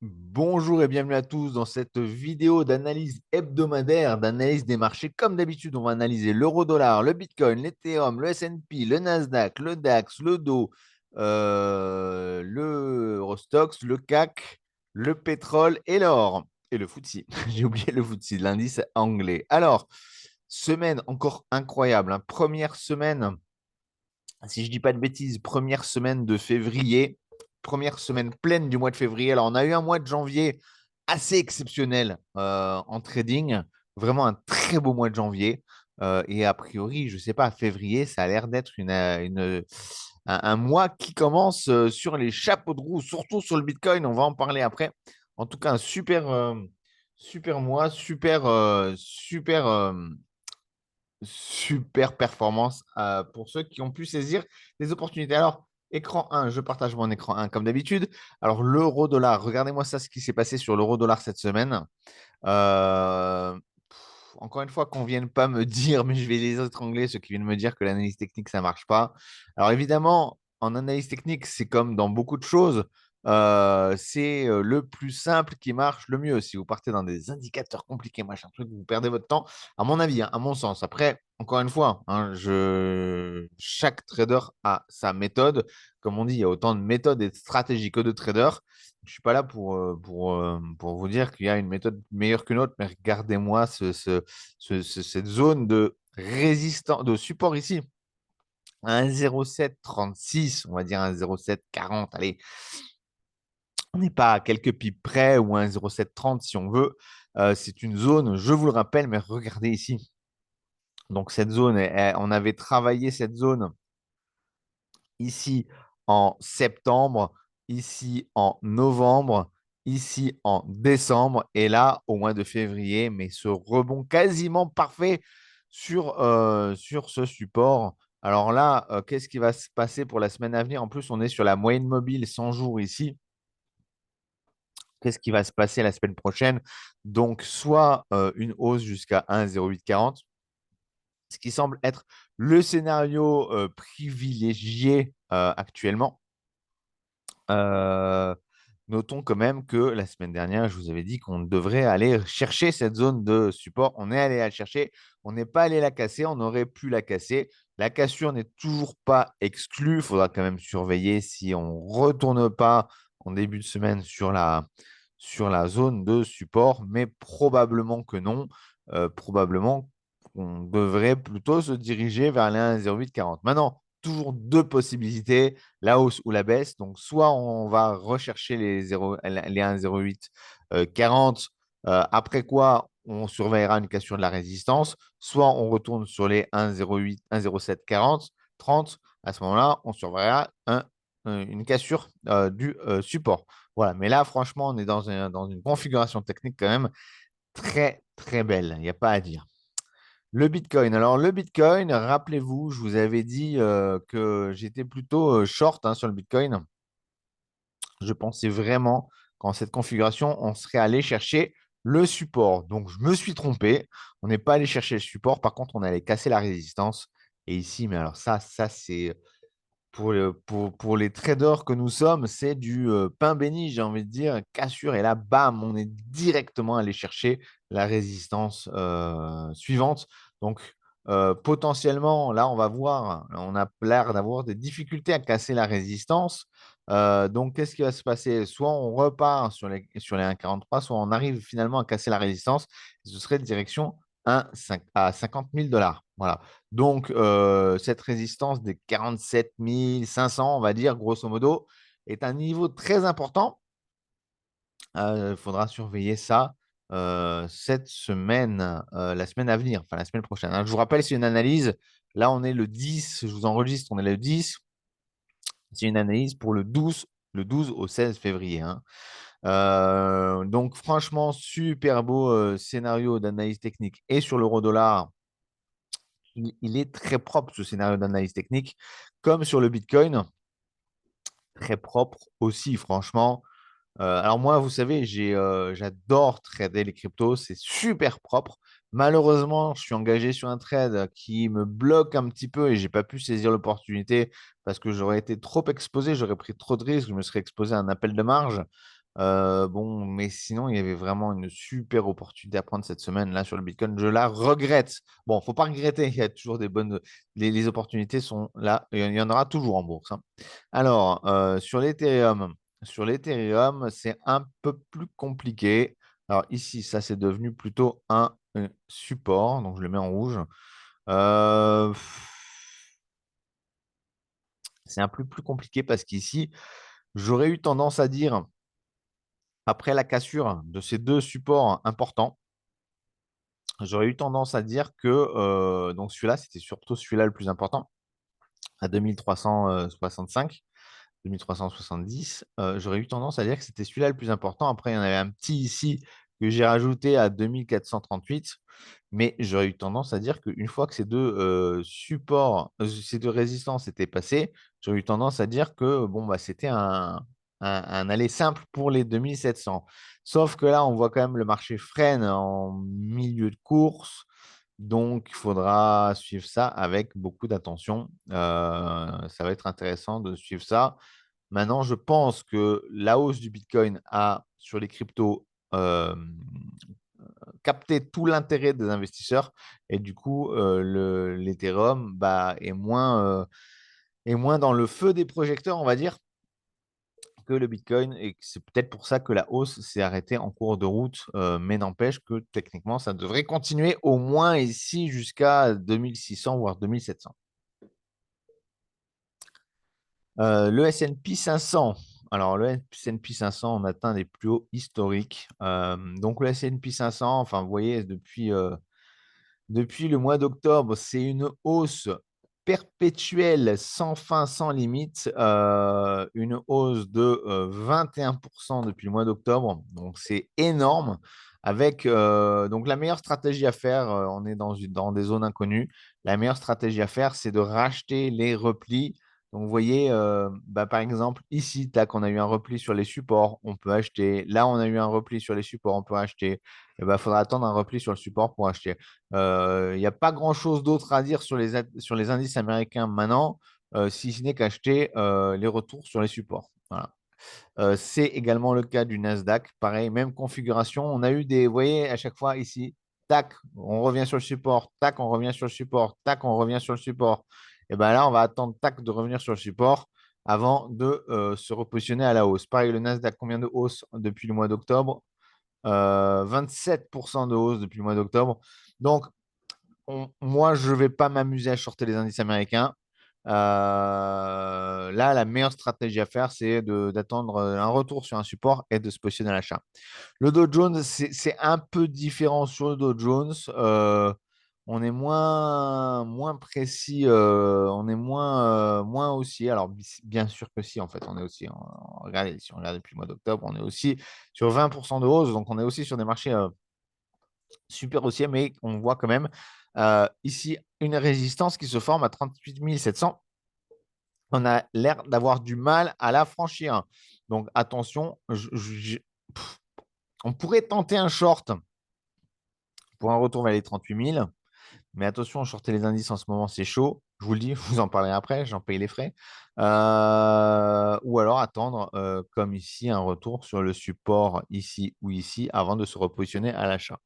Bonjour et bienvenue à tous dans cette vidéo d'analyse hebdomadaire, d'analyse des marchés. Comme d'habitude, on va analyser l'euro-dollar, le Bitcoin, l'Ethereum, le S&P, le Nasdaq, le DAX, le Dow, le Eurostoxx, le CAC, le pétrole et l'or. Et le FTSE. J'ai oublié le FTSE, l'indice anglais. Alors, semaine encore incroyable, hein. Première semaine, si je ne dis pas de bêtises, première semaine de février, première semaine pleine du mois de février. Alors, on a eu un mois de janvier assez exceptionnel en trading, vraiment un très beau mois de janvier. Et a priori, je ne sais pas, février, ça a l'air d'être un mois qui commence sur les chapeaux de roue, surtout sur le Bitcoin. On va en parler après. En tout cas, un super mois, super performance pour ceux qui ont pu saisir les opportunités. Alors, écran 1, je partage mon écran 1 comme d'habitude. Alors, l'euro-dollar, regardez-moi ça, ce qui s'est passé sur l'euro-dollar cette semaine. Euh, Encore une fois, qu'on ne vienne pas me dire, mais je vais les étrangler, ceux qui viennent me dire que l'analyse technique, ça ne marche pas. Alors évidemment, en analyse technique, c'est comme dans beaucoup de choses, c'est le plus simple qui marche le mieux. Si vous partez dans des indicateurs compliqués, machin truc, vous perdez votre temps, à mon avis, hein, à mon sens. Après, encore une fois, hein, chaque trader a sa méthode. Comme on dit, il y a autant de méthodes et de stratégies que de traders. Je ne suis pas là pour vous dire qu'il y a une méthode meilleure qu'une autre, mais regardez-moi cette zone de résistance, de support ici. Un 0,736, on va dire un 0,740. Allez, on n'est pas à quelques pips près ou un 0,730 si on veut. C'est une zone, je vous le rappelle, mais regardez ici. Donc cette zone, on avait travaillé cette zone ici en septembre, ici en novembre, ici en décembre et là au mois de février, mais ce rebond quasiment parfait sur ce support. Alors là, qu'est-ce qui va se passer pour la semaine à venir? En plus, on est sur la moyenne mobile 100 jours ici. Qu'est-ce qui va se passer la semaine prochaine? Donc, soit une hausse jusqu'à 1,0840, ce qui semble être le scénario privilégié actuellement. Euh, Notons quand même que la semaine dernière, je vous avais dit qu'on devrait aller chercher cette zone de support. On est allé la chercher. On n'est pas allé la casser. On aurait pu la casser. La cassure n'est toujours pas exclue. Il faudra quand même surveiller si on ne retourne pas en début de semaine sur la zone de support, mais probablement que non. Probablement qu'on devrait plutôt se diriger vers les 1,0840. Maintenant, toujours deux possibilités, la hausse ou la baisse. Donc, soit on va rechercher les 1,08 40, après quoi on surveillera une cassure de la résistance, soit on retourne sur les 1,08, 1,07 40, 30. À ce moment-là, on surveillera une cassure du support. Voilà. Mais là, franchement, on est dans une configuration technique quand même très, très belle. Il n'y a pas à dire. Le Bitcoin. Alors, le Bitcoin, rappelez-vous, je vous avais dit que j'étais plutôt short hein, sur le Bitcoin. Je pensais vraiment qu'en cette configuration, on serait allé chercher le support. Donc, je me suis trompé. On n'est pas allé chercher le support. Par contre, on est allé casser la résistance. Et ici, mais alors ça c'est pour les traders que nous sommes, c'est du pain béni, j'ai envie de dire, cassure. Et là, bam, on est directement allé chercher la résistance suivante. Donc, potentiellement, là, on va voir, on a l'air d'avoir des difficultés à casser la résistance. Donc, qu'est-ce qui va se passer? Soit on repart sur les 1,43, soit on arrive finalement à casser la résistance. Ce serait de direction à 50 000 $. Voilà. Donc, cette résistance des 47 500, on va dire, grosso modo, est un niveau très important. Il faudra surveiller ça cette semaine, la semaine à venir, enfin la semaine prochaine, hein. Je vous rappelle, c'est une analyse. Là, on est le 10, je vous enregistre, on est le 10. C'est une analyse pour le 12 au 16 février, hein. Donc, franchement, super beau scénario d'analyse technique. Et sur l'euro-dollar, il est très propre, ce scénario d'analyse technique, comme sur le Bitcoin, très propre aussi, franchement. Alors moi, vous savez, j'adore trader les cryptos, c'est super propre. Malheureusement, je suis engagé sur un trade qui me bloque un petit peu et j'ai pas pu saisir l'opportunité parce que j'aurais été trop exposé, j'aurais pris trop de risques, je me serais exposé à un appel de marge. Bon, mais sinon, il y avait vraiment une super opportunité à prendre cette semaine là sur le Bitcoin. Je la regrette. Bon, faut pas regretter. Il y a toujours des bonnes. Les opportunités sont là. Et il y en aura toujours en bourse, hein. Alors, sur l'Ethereum, c'est un peu plus compliqué. Alors ici, ça c'est devenu plutôt un support. Donc je le mets en rouge. Euh, c'est un peu plus compliqué parce qu'ici, j'aurais eu tendance à dire, après la cassure de ces deux supports importants, j'aurais eu tendance à dire que donc celui-là, c'était surtout celui-là le plus important, à 2365, 2370. J'aurais eu tendance à dire que c'était celui-là le plus important. Après, il y en avait un petit ici que j'ai rajouté à 2438. Mais j'aurais eu tendance à dire qu'une fois que ces deux supports, ces deux résistances étaient passées, j'aurais eu tendance à dire que bon, bah, c'était un aller simple pour les 2700. Sauf que là, on voit quand même le marché freine en milieu de course. Donc, il faudra suivre ça avec beaucoup d'attention. Ça va être intéressant de suivre ça. Maintenant, je pense que la hausse du Bitcoin a, sur les cryptos, capté tout l'intérêt des investisseurs. Et du coup, l'Ethereum bah, est moins dans le feu des projecteurs, on va dire, que le Bitcoin. Et c'est peut-être pour ça que la hausse s'est arrêtée en cours de route. Mais n'empêche que techniquement, ça devrait continuer au moins ici jusqu'à 2600, voire 2700. Le S&P 500. Alors, le S&P 500, on atteint des plus hauts historiques. Donc, le S&P 500, enfin, vous voyez, depuis le mois d'octobre, c'est une hausse perpétuelle, sans fin, sans limite, une hausse de 21% depuis le mois d'octobre. Donc, c'est énorme. Avec donc la meilleure stratégie à faire, on est dans des zones inconnues. La meilleure stratégie à faire, c'est de racheter les replis. Donc, vous voyez, bah, par exemple, ici, tac, on a eu un repli sur les supports, on peut acheter. Là, on a eu un repli sur les supports, on peut acheter. Il faudra attendre un repli sur le support pour acheter. Il n'y a pas grand-chose d'autre à dire sur les indices américains maintenant, si ce n'est qu'acheter les retours sur les supports. Voilà. C'est également le cas du Nasdaq. Pareil, même configuration. On a eu vous voyez, à chaque fois ici, tac, on revient sur le support, tac, on revient sur le support, tac, on revient sur le support. Et bien là, on va attendre, tac, de revenir sur le support avant de se repositionner à la hausse. Pareil, le Nasdaq, combien de hausse depuis le mois d'octobre? 27% de hausse depuis le mois d'octobre. Donc, moi, je ne vais pas m'amuser à shorter les indices américains. Là, la meilleure stratégie à faire, c'est d'attendre un retour sur un support et de se positionner à l'achat. Le Dow Jones, c'est un peu différent sur le Dow Jones. On est moins précis, on est moins haussier. Alors, bien sûr que si, en fait, on est aussi, regardez, si on regarde depuis le mois d'octobre, on est aussi sur 20% de hausse. Donc, on est aussi sur des marchés super haussiers, mais on voit quand même ici une résistance qui se forme à 38 700. On a l'air d'avoir du mal à la franchir. Donc, attention, on pourrait tenter un short pour un retour vers les 38 000. Mais attention, shorter les indices en ce moment, c'est chaud. Je vous le dis, je vous en parlerai après, j'en paye les frais. Ou alors attendre, comme ici, un retour sur le support ici ou ici avant de se repositionner à l'achat.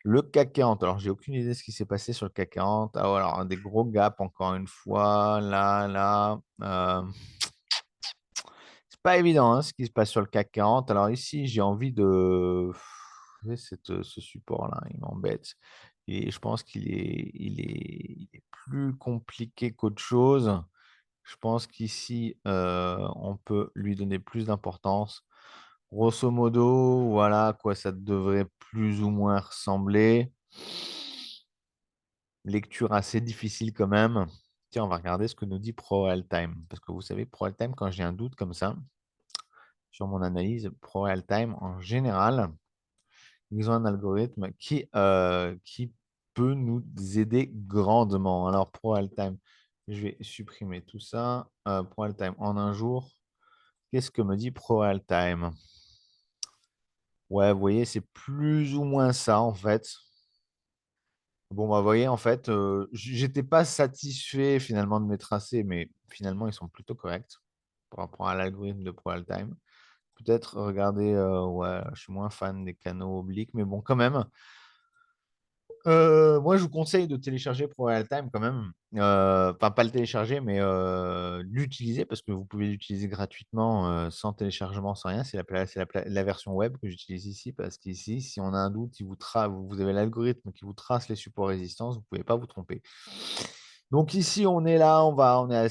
Le CAC 40, alors j'ai aucune idée de ce qui s'est passé sur le CAC 40. Ah, alors des gros gaps encore une fois, là. C'est pas évident hein, ce qui se passe sur le CAC 40. Alors ici, j'ai envie de. Ce support-là, il m'embête. Et je pense qu'il est plus compliqué qu'autre chose. Je pense qu'ici, on peut lui donner plus d'importance. Grosso modo, voilà à quoi ça devrait plus ou moins ressembler. Lecture assez difficile quand même. Tiens, on va regarder ce que nous dit ProRealTime. Parce que vous savez, ProRealTime, quand j'ai un doute comme ça, sur mon analyse, ProRealTime, en général, ils ont un algorithme qui peut nous aider grandement. Alors, ProRealTime, je vais supprimer tout ça. ProRealTime en un jour. Qu'est-ce que me dit ProRealTime? Ouais, vous voyez, c'est plus ou moins ça en fait. Bon, bah, vous voyez, en fait, j'étais pas satisfait finalement de mes tracés, mais finalement, ils sont plutôt corrects par rapport à l'algorithme de ProAltime. peut-être regarder. Ouais, je suis moins fan des canaux obliques, mais bon, quand même. Moi, je vous conseille de télécharger Pro Real Time quand même. Enfin, pas le télécharger, mais l'utiliser parce que vous pouvez l'utiliser gratuitement sans téléchargement, sans rien. C'est la version web que j'utilise ici parce qu'ici, si on a un doute, vous avez l'algorithme qui vous trace les supports résistance, vous ne pouvez pas vous tromper. Donc ici, on est là, on est à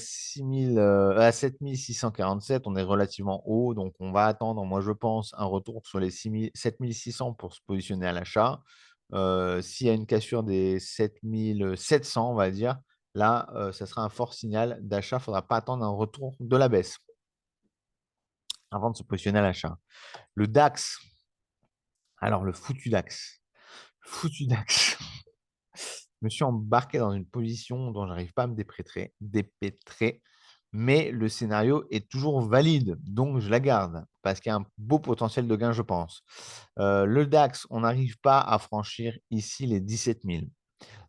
7647, on est relativement haut, donc on va attendre, moi je pense, un retour sur les 7600 pour se positionner à l'achat. S'il y a une cassure des 7700, on va dire, là, ça sera un fort signal d'achat. Il ne faudra pas attendre un retour de la baisse avant de se positionner à l'achat. Le DAX, alors le foutu DAX, je me suis embarqué dans une position dont je n'arrive pas à me dépêtrer, mais le scénario est toujours valide, donc je la garde parce qu'il y a un beau potentiel de gain, je pense. Le DAX, on n'arrive pas à franchir ici les 17 000.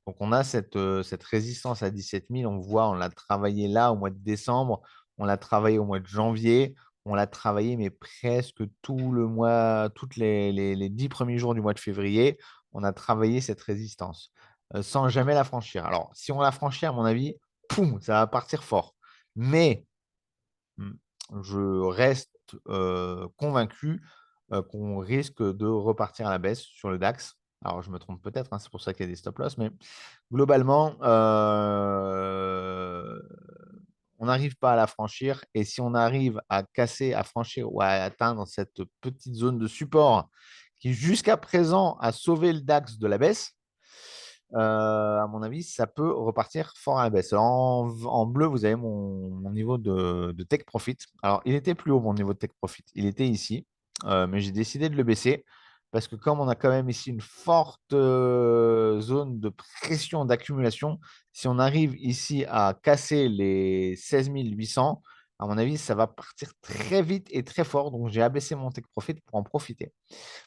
Donc, on a cette résistance à 17 000. On voit, on l'a travaillé là au mois de décembre, on l'a travaillé au mois de janvier, on l'a travaillé, mais presque tout le mois, toutes les 10 premiers jours du mois de février, on a travaillé cette résistance sans jamais la franchir. Alors, si on la franchit, à mon avis, poum, ça va partir fort. Mais Mmh. Je reste convaincu qu'on risque de repartir à la baisse sur le DAX. Alors, je me trompe peut-être, hein, c'est pour ça qu'il y a des stop loss, mais globalement, on n'arrive pas à la franchir. Et si on arrive à casser, à franchir ou à atteindre cette petite zone de support qui, jusqu'à présent, a sauvé le DAX de la baisse, à mon avis, ça peut repartir fort à la baisse. En bleu, vous avez mon niveau de take profit. Alors, il était plus haut, mon niveau de take profit. Il était ici, mais j'ai décidé de le baisser parce que comme on a quand même ici une forte zone de pression d'accumulation, si on arrive ici à casser les 16 800, à mon avis, ça va partir très vite et très fort. Donc, j'ai abaissé mon take profit pour en profiter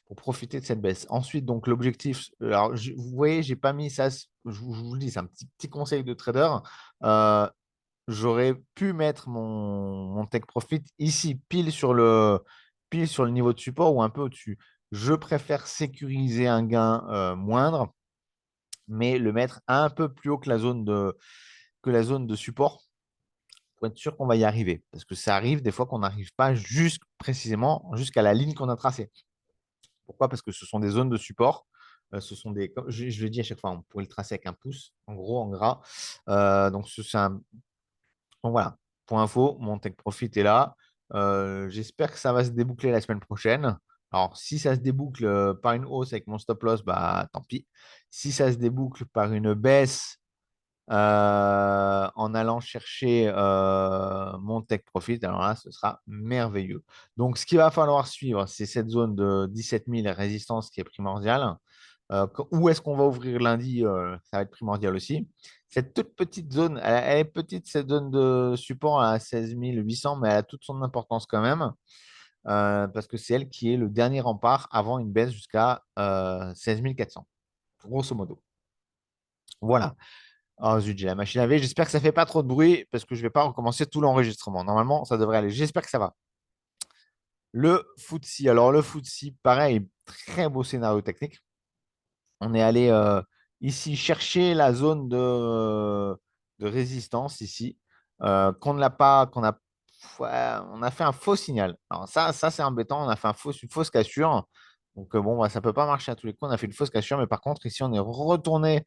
pour profiter de cette baisse. Ensuite, donc l'objectif, alors vous voyez, j'ai pas mis ça, je vous le dis, c'est un petit conseil de trader. Euh, J'aurais pu mettre mon take profit ici, pile sur le niveau de support ou un peu au-dessus. Je préfère sécuriser un gain moindre, mais le mettre un peu plus haut que la zone de support pour être sûr qu'on va y arriver. Parce que ça arrive des fois qu'on n'arrive pas précisément jusqu'à la ligne qu'on a tracée. Pourquoi? Parce que ce sont des zones de support. Ce sont des, comme je le dis à chaque fois, on pourrait le tracer avec un pouce, en gros, en gras. Donc voilà, pour info, mon take profit est là. J'espère que ça va se déboucler la semaine prochaine. Alors, si ça se déboucle par une hausse avec mon stop loss, bah tant pis. Si ça se déboucle par une baisse en allant chercher mon take profit, alors là, ce sera merveilleux. Donc, ce qu'il va falloir suivre, c'est cette zone de 17 000 résistance qui est primordiale. Où est-ce qu'on va ouvrir lundi? Ça va être primordial aussi. Cette toute petite zone, elle est petite, cette zone de support à 16 800, mais elle a toute son importance quand même, parce que c'est elle qui est le dernier rempart avant une baisse jusqu'à 16 400, grosso modo. Voilà. Oh zut, j'ai la machine à laver. J'espère que ça ne fait pas trop de bruit parce que je ne vais pas recommencer tout l'enregistrement. Normalement, ça devrait aller. J'espère que ça va. Le FTSE. Alors, le FTSE, pareil, très beau scénario technique. On est allé ici chercher la zone de résistance ici, qu'on ne l'a pas, ouais, on a fait un faux signal. Alors ça c'est embêtant. On a fait une fausse cassure. Donc bon, bah, ça ne peut pas marcher à tous les coups. On a fait une fausse cassure, mais par contre ici on est retourné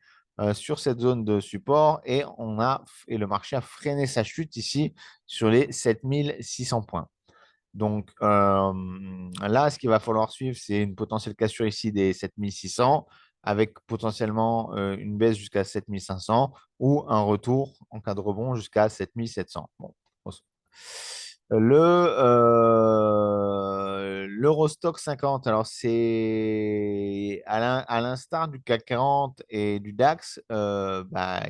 sur cette zone de support et le marché a freiné sa chute ici sur les 7600 points. Donc là, ce qu'il va falloir suivre, c'est une potentielle cassure ici des 7600 avec potentiellement une baisse jusqu'à 7500 ou un retour en cas de rebond jusqu'à 7700. Bon. L'Eurostock 50, alors c'est à l'instar du CAC 40 et du DAX, bah,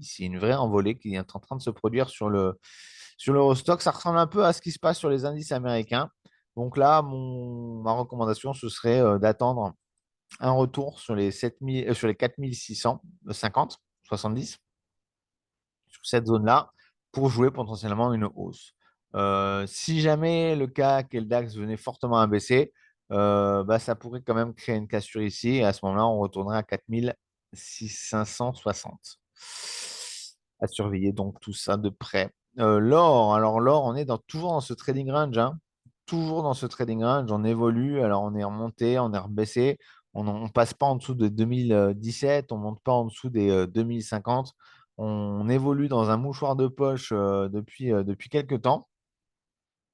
c'est une vraie envolée qui est en train de se produire sur l'Eurostock. Ça ressemble un peu à ce qui se passe sur les indices américains. Donc là, ma recommandation, ce serait d'attendre un retour sur les 7000, sur les 4650, 70, sur cette zone-là, pour jouer potentiellement une hausse. Si jamais le CAC et le DAX venaient fortement à baisser, bah, ça pourrait quand même créer une cassure ici. Et à ce moment-là, on retournerait à 4560. À surveiller donc tout ça de près. L'or, alors l'or, on est toujours dans ce trading range, hein. Toujours dans ce trading range, on évolue. Alors on est remonté, on est rebaissé. On ne passe pas en dessous de 2017, on ne monte pas en dessous des 2050. On évolue dans un mouchoir de poche depuis quelques temps.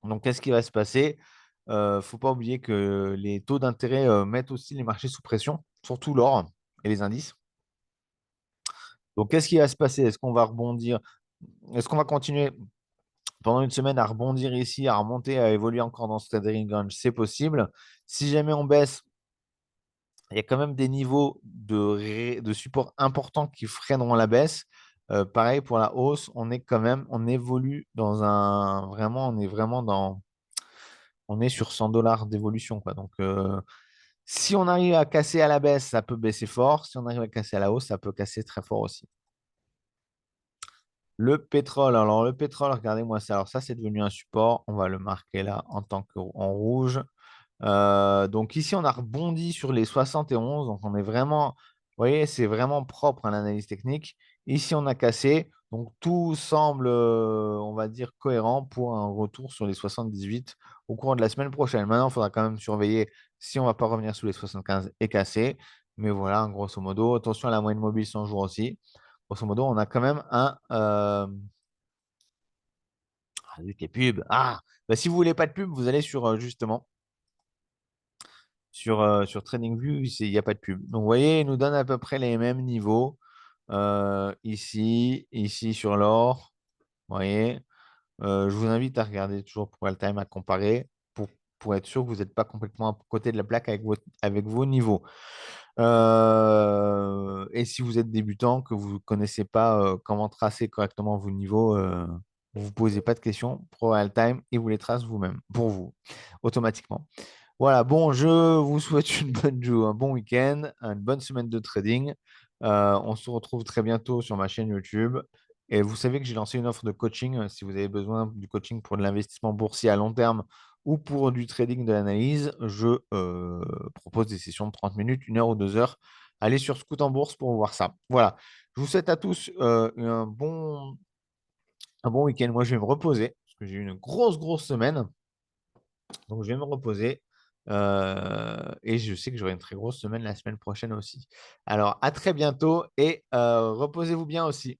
Donc, qu'est-ce qui va se passer? Il ne faut pas oublier que les taux d'intérêt mettent aussi les marchés sous pression, surtout l'or et les indices. Donc, qu'est-ce qui va se passer? Est-ce qu'on va rebondir? Est-ce qu'on va continuer pendant une semaine à rebondir ici, à remonter, à évoluer encore dans ce trading range? C'est possible. Si jamais on baisse, il y a quand même des niveaux de support importants qui freineront la baisse. Pareil pour la hausse, on évolue on est vraiment on est sur 100 dollars d'évolution, quoi. Donc, si on arrive à casser à la baisse, ça peut baisser fort. Si on arrive à casser à la hausse, ça peut casser très fort aussi. Le pétrole, alors le pétrole, regardez-moi ça. Alors ça, c'est devenu un support. On va le marquer là en tant qu'en rouge. Donc ici, on a rebondi sur les 71. Donc on est vraiment, vous voyez, c'est vraiment propre à l'analyse technique. Ici, on a cassé. Donc tout semble, on va dire, cohérent pour un retour sur les 78 au cours de la semaine prochaine. Maintenant, il faudra quand même surveiller si on ne va pas revenir sous les 75 et casser. Mais voilà, grosso modo, attention à la moyenne mobile 100 jours aussi. Grosso modo, on a quand même un. Zut, les pubs. Ah, bah, si vous voulez pas de pub, vous allez sur justement sur TradingView, il n'y a pas de pub. Donc, vous voyez, il nous donne à peu près les mêmes niveaux. Ici sur l'or. Vous voyez, je vous invite à regarder toujours pour le time, à comparer pour être sûr que vous n'êtes pas complètement à côté de la plaque avec vos niveaux. Et si vous êtes débutant, que vous ne connaissez pas comment tracer correctement vos niveaux, vous ne vous posez pas de questions. Pro Time, il vous les trace vous-même, pour vous, automatiquement. Voilà, bon, je vous souhaite une bonne journée, un bon week-end, une bonne semaine de trading. On se retrouve très bientôt sur ma chaîne YouTube. Et vous savez que j'ai lancé une offre de coaching. Si vous avez besoin du coaching pour de l'investissement boursier à long terme ou pour du trading de l'analyse, je propose des sessions de 30 minutes, 1 heure ou 2 heures. Allez sur Scout en bourse pour voir ça. Voilà. Je vous souhaite à tous un bon week-end. Moi, je vais me reposer parce que j'ai eu une grosse semaine. Donc, je vais me reposer. Et je sais que j'aurai une très grosse semaine la semaine prochaine aussi. Alors, à très bientôt et reposez-vous bien aussi.